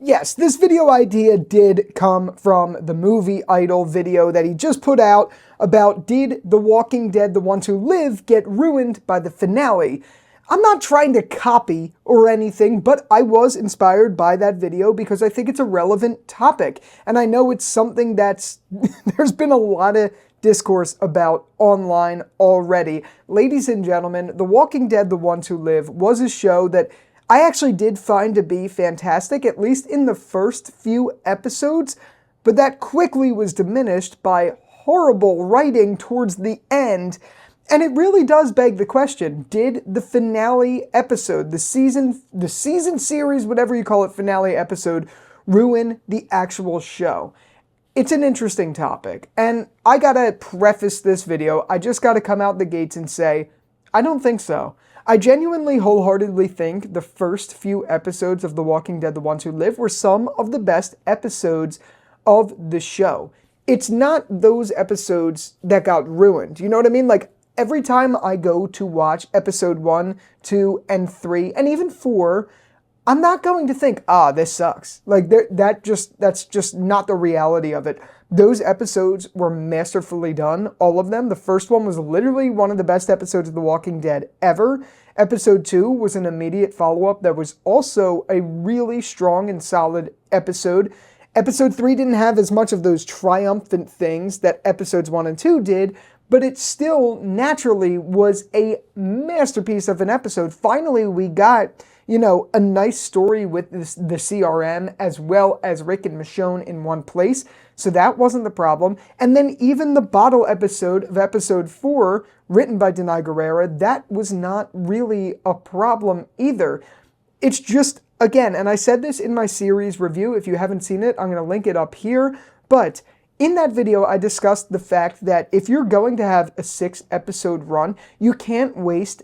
Yes, this video idea did come from the movie Idol video that he just put out about did The Walking Dead, The Ones Who Live, get ruined by the finale? I'm not trying to copy or anything, but I was inspired by that video because I think it's a relevant topic. And I know it's something that's, there's been a lot of discourse about online already. Ladies and gentlemen, The Walking Dead, The Ones Who Live was a show that I actually did find to be fantastic, at least in the first few episodes, but that quickly was diminished by horrible writing towards the end. And it really does beg the question, did the finale episode, the season series, whatever you call it, finale episode, ruin the actual show? It's an interesting topic, and I gotta preface this video, I just gotta come out the gates and say, I don't think so. I genuinely, wholeheartedly think the first few episodes of The Walking Dead, The Ones Who Live, were some of the best episodes of the show. It's not those episodes that got ruined. You know what I mean? Like, every time I go to watch episode 1, 2, and 3, and even 4, I'm not going to think, this sucks. Like, that's just not the reality of it. Those episodes were masterfully done, all of them. The first one was literally one of the best episodes of The Walking Dead ever. Episode 2 was an immediate follow-up that was also a really strong and solid episode. Episode 3 didn't have as much of those triumphant things that episodes 1 and 2 did, but it still naturally was a masterpiece of an episode. Finally, we got, a nice story with the CRM as well as Rick and Michonne in one place. So that wasn't the problem. And then even the bottle episode of episode 4, written by Denai Guerrera, that was not really a problem either. It's just, again, and I said this in my series review, if you haven't seen it, I'm going to link it up here, but in that video, I discussed the fact that if you're going to have a 6-episode run, you can't waste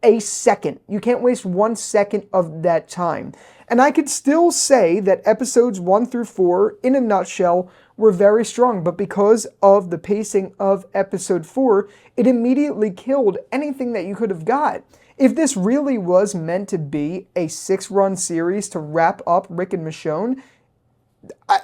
a second. You can't waste 1 second of that time. And I could still say that episodes 1 through 4, in a nutshell, were very strong, but because of the pacing of episode 4, it immediately killed anything that you could have got. If this really was meant to be a 6-run series to wrap up Rick and Michonne,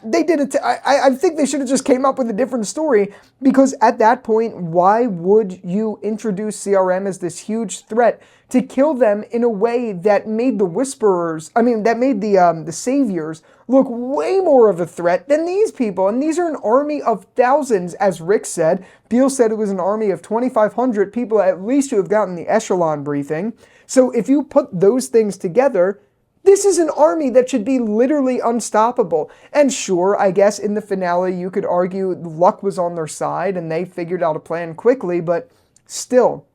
they did it. I think they should have just came up with a different story, because at that point, why would you introduce CRM as this huge threat to kill them in a way that made the Whisperers, that made the Saviors look way more of a threat than these people? And these are an army of thousands, as Rick said. Beale said it was an army of 2,500 people at least who have gotten the echelon briefing. So if you put those things together, this is an army that should be literally unstoppable. And sure, I guess in the finale you could argue luck was on their side and they figured out a plan quickly, but still,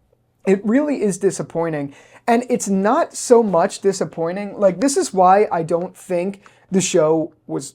it really is disappointing. And it's not so much disappointing. Like, this is why I don't think the show was,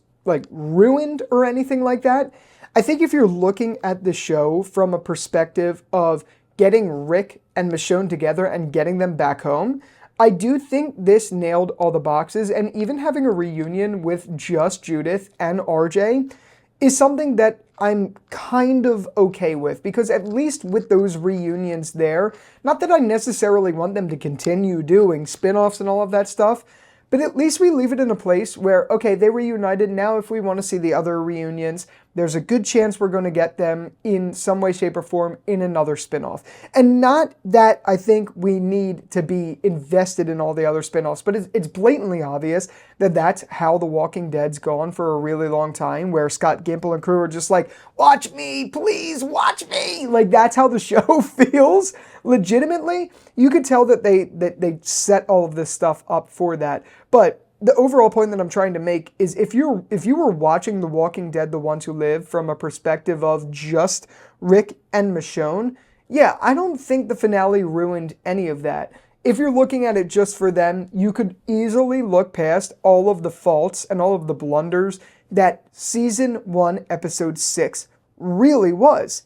ruined or anything like that. I think if you're looking at the show from a perspective of getting Rick and Michonne together and getting them back home, I do think this nailed all the boxes, and even having a reunion with just Judith and RJ is something that I'm kind of okay with, because at least with those reunions there, not that I necessarily want them to continue doing spin-offs and all of that stuff, but at least we leave it in a place where, okay, they reunited, now if we want to see the other reunions, there's a good chance we're going to get them in some way, shape, or form in another spin-off. And not that I think we need to be invested in all the other spin-offs, but it's blatantly obvious that that's how The Walking Dead's gone for a really long time, where Scott Gimple and crew are just like, watch me, please, watch me! Like, that's how the show feels. Legitimately, you could tell that they set all of this stuff up for that. But the overall point that I'm trying to make is if you were watching The Walking Dead, The Ones Who Live from a perspective of just Rick and Michonne, yeah, I don't think the finale ruined any of that. If you're looking at it just for them, you could easily look past all of the faults and all of the blunders that season 1, episode 6 really was.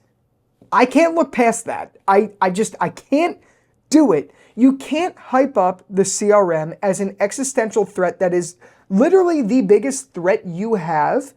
I can't look past that. I can't do it. You can't hype up the CRM as an existential threat that is literally the biggest threat you have,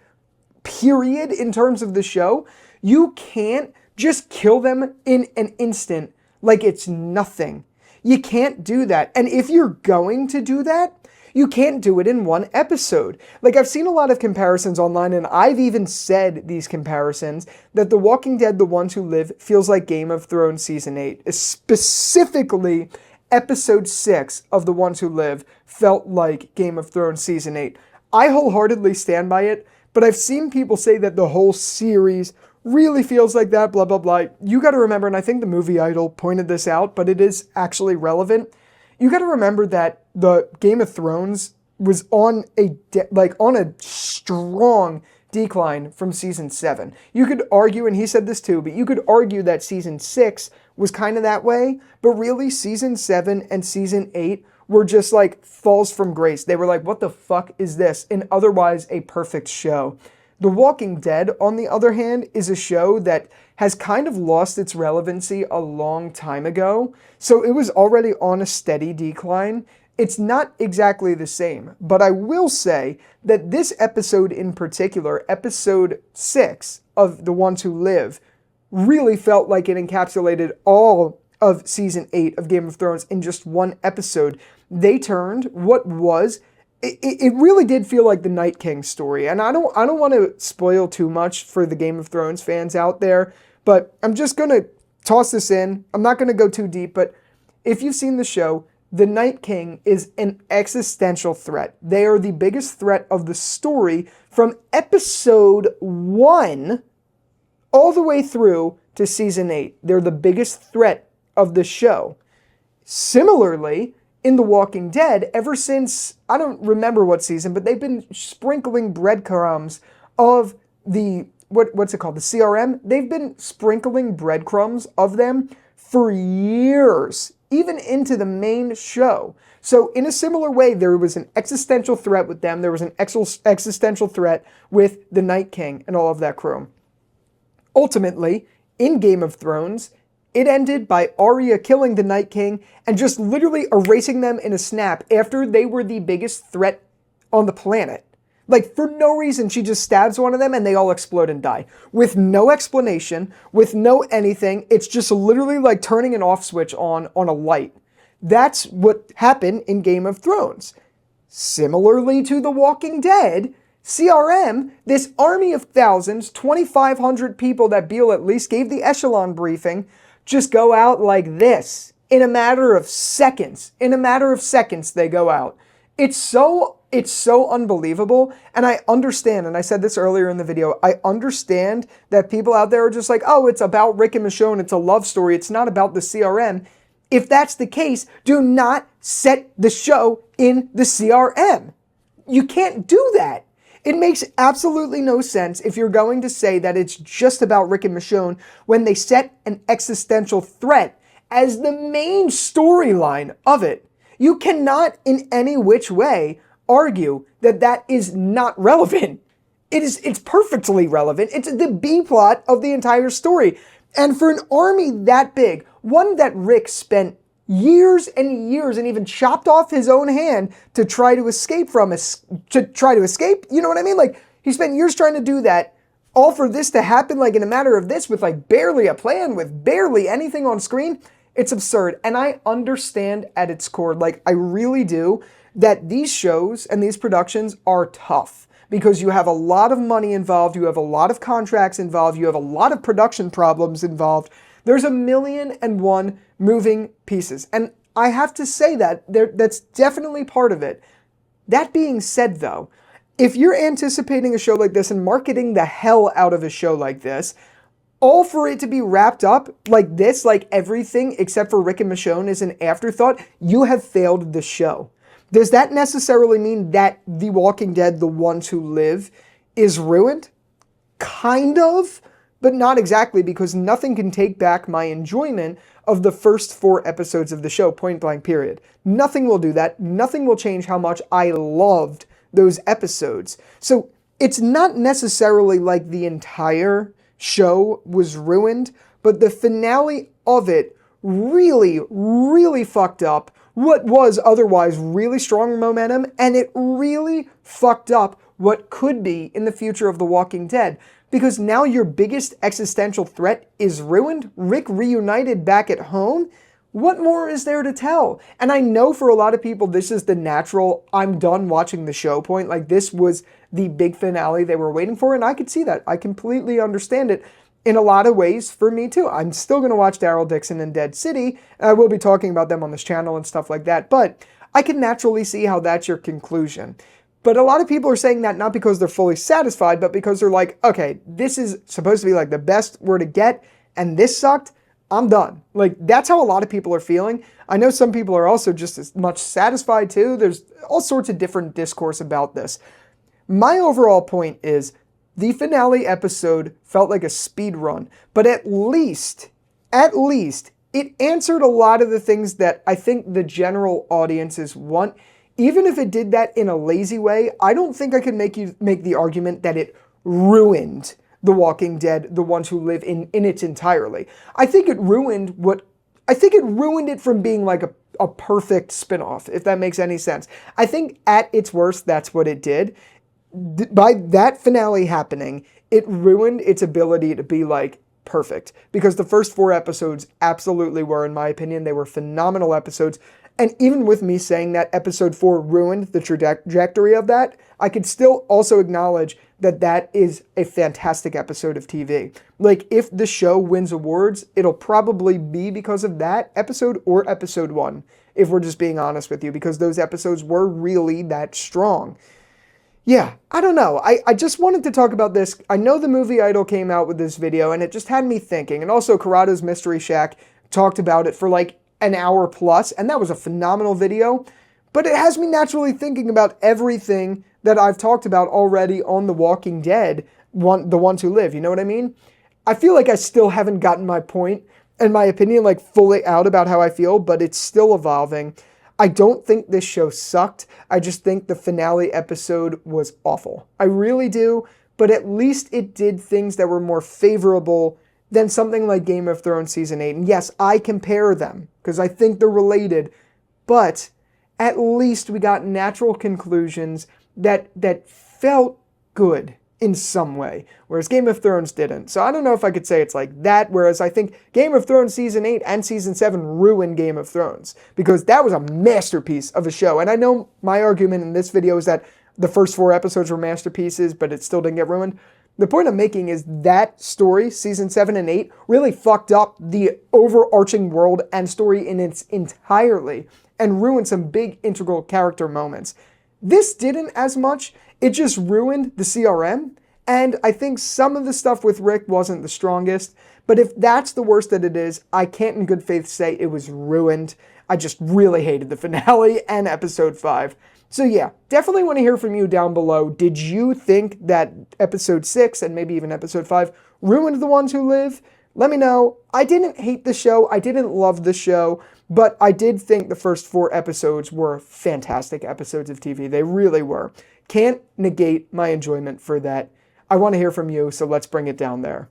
period, in terms of the show. You can't just kill them in an instant like it's nothing. You can't do that. And if you're going to do that, You can't do it in one episode. Like, I've seen a lot of comparisons online, and I've even said these comparisons, that The Walking Dead, The Ones Who Live, feels like Game of Thrones Season 8. Specifically, Episode 6 of The Ones Who Live felt like Game of Thrones Season 8. I wholeheartedly stand by it, but I've seen people say that the whole series really feels like that, blah, blah, blah. You gotta remember, and I think the movie Idol pointed this out, but it is actually relevant. You gotta remember that the Game of Thrones was on a strong decline from season 7. You could argue, and he said this too, but you could argue that season 6 was kind of that way, but really season 7 and season 8 were just like falls from grace. They were like, what the fuck is this? And otherwise a perfect show. The Walking Dead, on the other hand, is a show that has kind of lost its relevancy a long time ago. So it was already on a steady decline. It's not exactly the same, but I will say that this episode in particular, episode 6 of The Ones Who Live, really felt like it encapsulated all of season 8 of Game of Thrones in just one episode. They turned what was, it really did feel like the Night King story. And I don't want to spoil too much for the Game of Thrones fans out there, but I'm just going to toss this in. I'm not going to go too deep, but if you've seen the show, the Night King is an existential threat. They are the biggest threat of the story from episode 1 all the way through to season 8. They're the biggest threat of the show. Similarly, in The Walking Dead, ever since, I don't remember what season, but they've been sprinkling breadcrumbs of the, what's it called, the CRM? They've been sprinkling breadcrumbs of them for years, even into the main show. So in a similar way, there was an existential threat with them. There was an existential threat with the Night King and all of that crew. Ultimately, in Game of Thrones, it ended by Arya killing the Night King and just literally erasing them in a snap after they were the biggest threat on the planet. Like, for no reason, she just stabs one of them and they all explode and die. With no explanation, with no anything. It's just literally like turning an off switch on a light. That's what happened in Game of Thrones. Similarly to The Walking Dead, CRM, this army of thousands, 2,500 people that Beale at least gave the echelon briefing, just go out like this. In a matter of seconds. In a matter of seconds, they go out. It's so unbelievable, and I understand, and I said this earlier in the video, I understand that people out there are just like, oh, it's about Rick and Michonne, it's a love story, it's not about the CRM. If that's the case, do not set the show in the CRM. You can't do that. It makes absolutely no sense if you're going to say that it's just about Rick and Michonne when they set an existential threat as the main storyline of it. You cannot in any which way argue that that is not relevant. It's perfectly relevant. It's the B plot of the entire story. And for an army that big, one that Rick spent years and years and even chopped off his own hand to try to escape from, you know what I mean? Like, he spent years trying to do that, all for this to happen like in a matter of this with like barely a plan, with barely anything on screen. It's absurd. And I understand at its core, like I really do, that these shows and these productions are tough because you have a lot of money involved, you have a lot of contracts involved, you have a lot of production problems involved. There's 1,000,001 moving pieces. And I have to say that's definitely part of it. That being said though, if you're anticipating a show like this and marketing the hell out of a show like this, all for it to be wrapped up like this, like everything except for Rick and Michonne is an afterthought, you have failed the show. Does that necessarily mean that The Walking Dead, The Ones Who Live, is ruined? Kind of, but not exactly, because nothing can take back my enjoyment of the first 4 episodes of the show, point blank period. Nothing will do that. Nothing will change how much I loved those episodes. So it's not necessarily like the entire show was ruined, but the finale of it really, really fucked up what was otherwise really strong momentum, and it really fucked up what could be in the future of The Walking Dead. Because now your biggest existential threat is ruined. Rick reunited back at home. what more is there to tell? And I know for a lot of people, this is the natural, I'm done watching the show point. Like, this was the big finale they were waiting for, and I could see that. I completely understand it in a lot of ways for me too. I'm still going to watch Daryl Dixon and Dead City, and I will be talking about them on this channel and stuff like that, but I can naturally see how that's your conclusion. But a lot of people are saying that not because they're fully satisfied, but because they're like, okay, this is supposed to be like the best we're to get, and this sucked. I'm done. Like, that's how a lot of people are feeling. I know some people are also just as much satisfied too. There's all sorts of different discourse about this. My overall point is the finale episode felt like a speed run, but at least it answered a lot of the things that I think the general audiences want. Even if it did that in a lazy way, I don't think I could make the argument that it ruined The Walking Dead, the ones who live in its entirely. I think it ruined it from being like a perfect spinoff, if that makes any sense. I think at its worst, that's what it did. By that finale happening, it ruined its ability to be like perfect, because the first 4 episodes absolutely were, in my opinion, they were phenomenal episodes. And even with me saying that episode 4 ruined the trajectory of that, I could still also acknowledge that that is a fantastic episode of TV. Like, if the show wins awards, it'll probably be because of that episode or episode 1, if we're just being honest with you, because those episodes were really that strong. Yeah, I don't know. I just wanted to talk about this. I know the Movie Idol came out with this video, and it just had me thinking. And also, Corrado's Mystery Shack talked about it for like an hour plus, and that was a phenomenal video. But it has me naturally thinking about everything that I've talked about already on The Walking Dead, the ones who live, you know what I mean? I feel like I still haven't gotten my point and my opinion like fully out about how I feel, but it's still evolving. I don't think this show sucked. I just think the finale episode was awful. I really do, but at least it did things that were more favorable than something like Game of Thrones Season 8. And yes, I compare them because I think they're related, but at least we got natural conclusions that felt good in some way, whereas Game of Thrones didn't. So I don't know if I could say it's like that, whereas I think Game of Thrones Season 8 and Season 7 ruined Game of Thrones, because that was a masterpiece of a show. And I know my argument in this video is that the first 4 episodes were masterpieces, but it still didn't get ruined. The point I'm making is that story, Season 7 and 8, really fucked up the overarching world and story in its entirely, and ruined some big integral character moments. This didn't as much. It just ruined the CRM, and I think some of the stuff with Rick wasn't the strongest, but if that's the worst that it is, I can't in good faith say it was ruined. I just really hated the finale and episode 5. So yeah, definitely want to hear from you down below. Did you think that episode 6 and maybe even episode 5 ruined The Ones Who Live? Let me know. I didn't hate the show. I didn't love the show, but I did think the first 4 episodes were fantastic episodes of TV. They really were. Can't negate my enjoyment for that. I want to hear from you, so let's bring it down there.